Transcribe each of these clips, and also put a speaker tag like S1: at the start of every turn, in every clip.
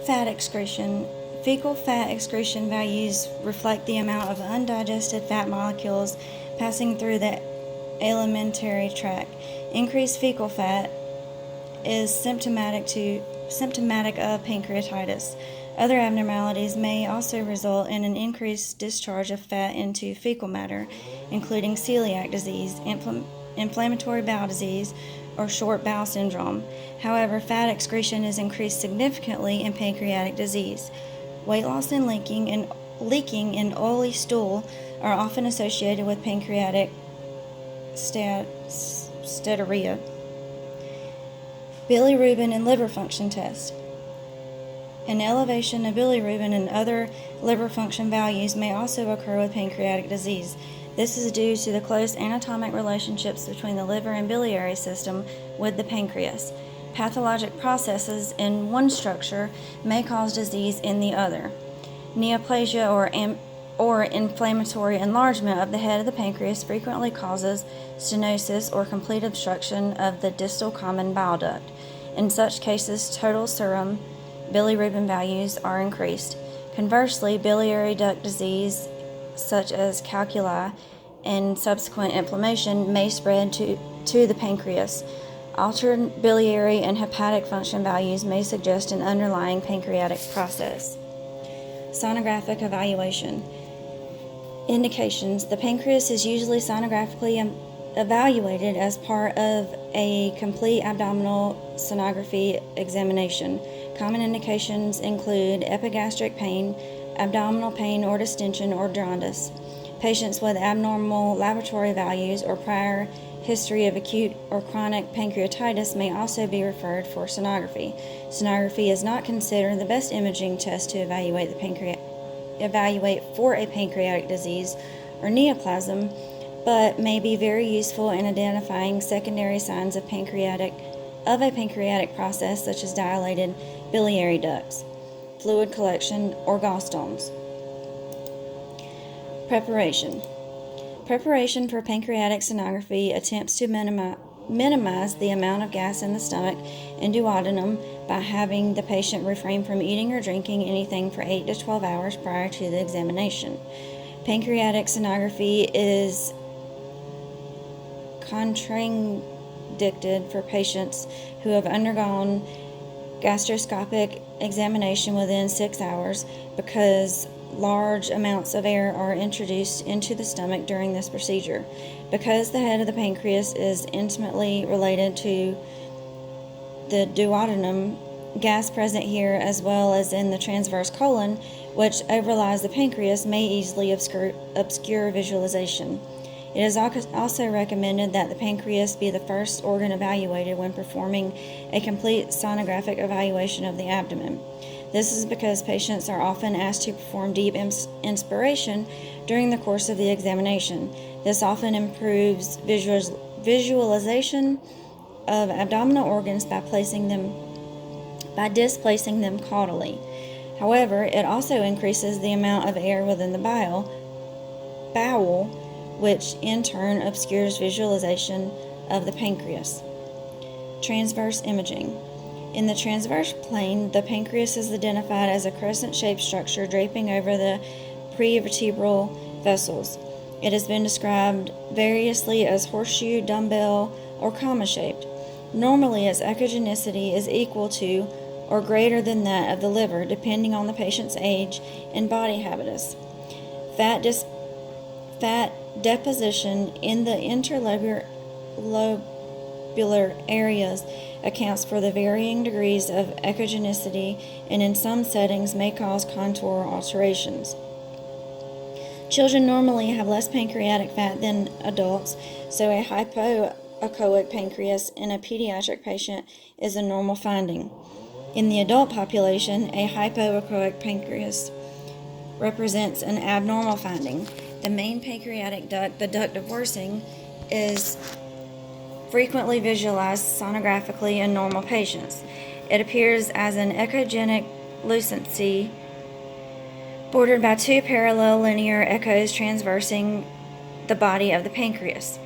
S1: Fat excretion. Fecal fat excretion values reflect the amount of undigested fat molecules passing through the alimentary tract. Increased fecal fat is symptomatic of pancreatitis. Other abnormalities may also result in an increased discharge of fat into fecal matter, including celiac disease, inflammatory bowel disease, or short bowel syndrome. However, fat excretion is increased significantly in pancreatic disease. Weight loss and leaking in oily stool are often associated with pancreatic steatorrhea. Bilirubin and liver function test. An elevation of bilirubin and other liver function values may also occur with pancreatic disease. This is due to the close anatomic relationships between the liver and biliary system with the pancreas. Pathologic processes in one structure may cause disease in the other. Neoplasia or inflammatory enlargement of the head of the pancreas frequently causes stenosis or complete obstruction of the distal common bile duct. In such cases, total serum bilirubin values are increased. Conversely, biliary duct disease, such as calculi and subsequent inflammation, may spread to the pancreas. Altered biliary and hepatic function values may suggest an underlying pancreatic process. Sonographic evaluation. Indications. The pancreas is usually sonographically evaluated as part of a complete abdominal sonography examination. Common indications include epigastric pain, abdominal pain or distension or jaundice. Patients with abnormal laboratory values or prior history of acute or chronic pancreatitis may also be referred for sonography. Sonography is not considered the best imaging test to evaluate for a pancreatic disease or neoplasm, but may be very useful in identifying secondary signs of a pancreatic process, such as dilated biliary ducts, fluid collection, or gallstones. Preparation for pancreatic sonography attempts to minimize the amount of gas in the stomach and duodenum by having the patient refrain from eating or drinking anything for 8 to 12 hours prior to the examination. Pancreatic sonography is contraindicated for patients who have undergone gastroscopic examination within 6 hours because large amounts of air are introduced into the stomach during this procedure. Because the head of the pancreas is intimately related to the duodenum, gas present here as well as in the transverse colon, which overlies the pancreas, may easily obscure visualization. It is also recommended that the pancreas be the first organ evaluated when performing a complete sonographic evaluation of the abdomen. This is because patients are often asked to perform deep inspiration during the course of the examination. This often improves visualization of abdominal organs by displacing them caudally. However, it also increases the amount of air within the bowel, which in turn obscures visualization of the pancreas. Transverse imaging. In the transverse plane, the pancreas is identified as a crescent-shaped structure draping over the prevertebral vessels. It has been described variously as horseshoe, dumbbell, or comma-shaped. Normally, its echogenicity is equal to or greater than that of the liver, depending on the patient's age and body habitus. Fat deposition in the interlobular areas accounts for the varying degrees of echogenicity and in some settings may cause contour alterations. Children normally have less pancreatic fat than adults, so a hypoechoic pancreas in a pediatric patient is a normal finding. In the adult population, a hypoechoic pancreas represents an abnormal finding. The main pancreatic duct, the duct of Wirsing, is frequently visualized sonographically in normal patients. It appears as an echogenic lucency bordered by two parallel linear echoes traversing the body of the pancreas.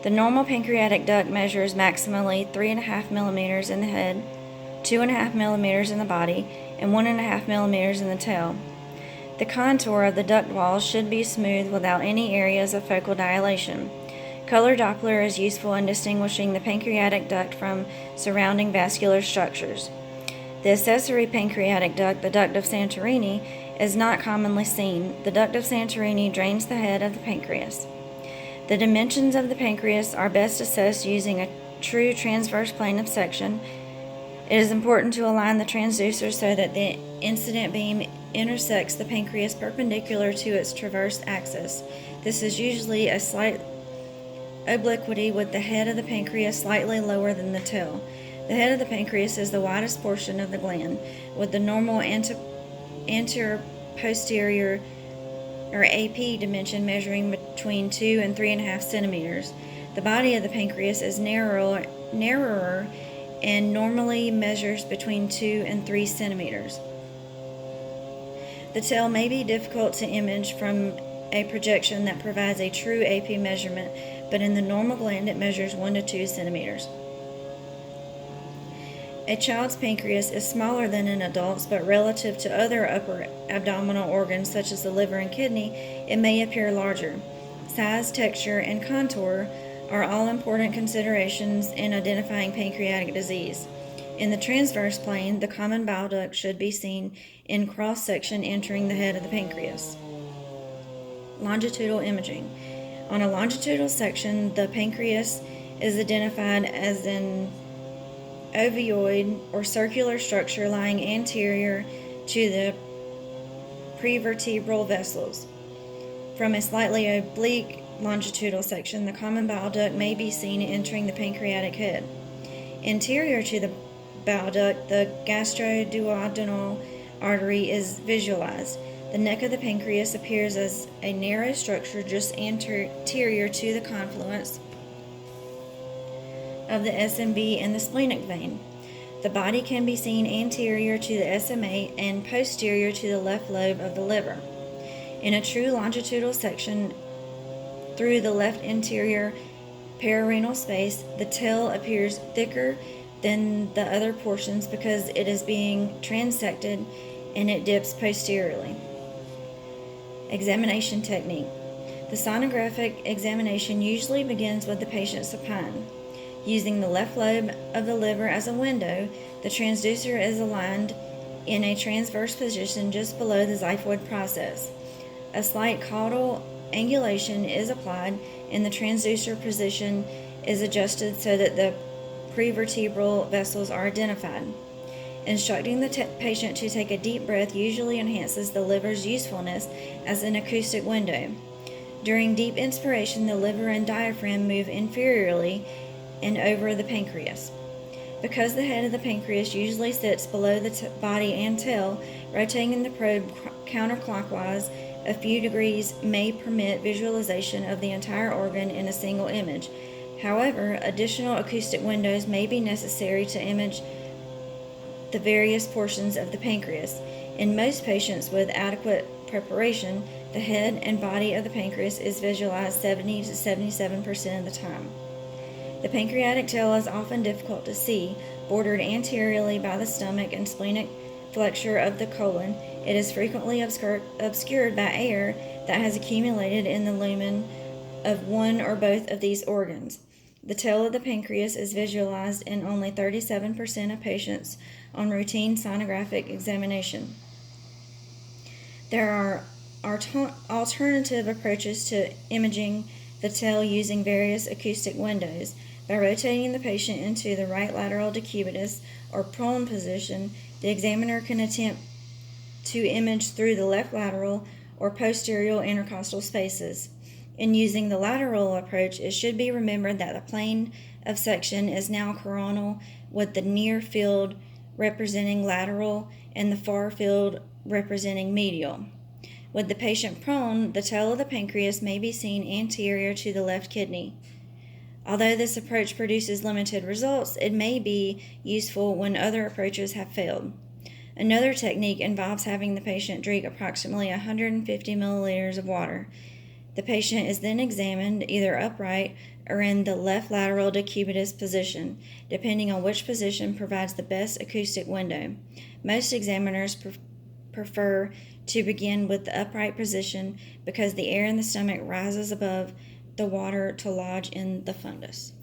S1: The normal pancreatic duct measures maximally 3.5 millimeters in the head, 2.5 millimeters in the body, and 1.5 millimeters in the tail. The contour of the duct walls should be smooth without any areas of focal dilation. Color Doppler is useful in distinguishing the pancreatic duct from surrounding vascular structures. The accessory pancreatic duct, the duct of Santorini, is not commonly seen. The duct of Santorini drains the head of the pancreas. The dimensions of the pancreas are best assessed using a true transverse plane of section. It is important to align the transducer so that the incident beam intersects the pancreas perpendicular to its transverse axis. This is usually a slight obliquity with the head of the pancreas slightly lower than the tail. The head of the pancreas is the widest portion of the gland, with the normal anterior-posterior or AP dimension measuring between 2 and 3.5 centimeters. The body of the pancreas is narrower and normally measures between 2 and 3 centimeters. The tail may be difficult to image from a projection that provides a true AP measurement, but in the normal gland it measures 1 to 2 centimeters. A child's pancreas is smaller than an adult's, but relative to other upper abdominal organs such as the liver and kidney, it may appear larger. Size, texture, and contour are all important considerations in identifying pancreatic disease. In the transverse plane, the common bile duct should be seen in cross-section entering the head of the pancreas. Longitudinal imaging. On a longitudinal section, the pancreas is identified as an ovoid or circular structure lying anterior to the prevertebral vessels. From a slightly oblique longitudinal section, the common bile duct may be seen entering the pancreatic head. Anterior to the bile duct, the gastroduodenal artery is visualized. The neck of the pancreas appears as a narrow structure just anterior to the confluence of the SMV and the splenic vein. The body can be seen anterior to the SMA and posterior to the left lobe of the liver. In a true longitudinal section through the left anterior pararenal space, the tail appears thicker than the other portions because it is being transected and it dips posteriorly. Examination technique. The sonographic examination usually begins with the patient supine. Using the left lobe of the liver as a window, the transducer is aligned in a transverse position just below the xiphoid process. A slight caudal angulation is applied and the transducer position is adjusted so that the prevertebral vessels are identified. Instructing the patient to take a deep breath usually enhances the liver's usefulness as an acoustic window. During deep inspiration, the liver and diaphragm move inferiorly and over the pancreas. Because the head of the pancreas usually sits below the body and tail, rotating the probe counterclockwise a few degrees may permit visualization of the entire organ in a single image. However, additional acoustic windows may be necessary to image the various portions of the pancreas. In most patients with adequate preparation, the head and body of the pancreas is visualized 70 to 77% of the time. The pancreatic tail is often difficult to see, bordered anteriorly by the stomach and splenic flexure of the colon. It is frequently obscured by air that has accumulated in the lumen of one or both of these organs. The tail of the pancreas is visualized in only 37% of patients on routine sonographic examination. There are alternative approaches to imaging the tail using various acoustic windows. By rotating the patient into the right lateral decubitus or prone position, the examiner can attempt to image through the left lateral or posterior intercostal spaces. In using the lateral approach, it should be remembered that the plane of section is now coronal, with the near field representing lateral and the far field representing medial. With the patient prone, the tail of the pancreas may be seen anterior to the left kidney. Although this approach produces limited results, it may be useful when other approaches have failed. Another technique involves having the patient drink approximately 150 milliliters of water. The patient is then examined either upright or in the left lateral decubitus position, depending on which position provides the best acoustic window. Most examiners prefer to begin with the upright position because the air in the stomach rises above the water to lodge in the fundus.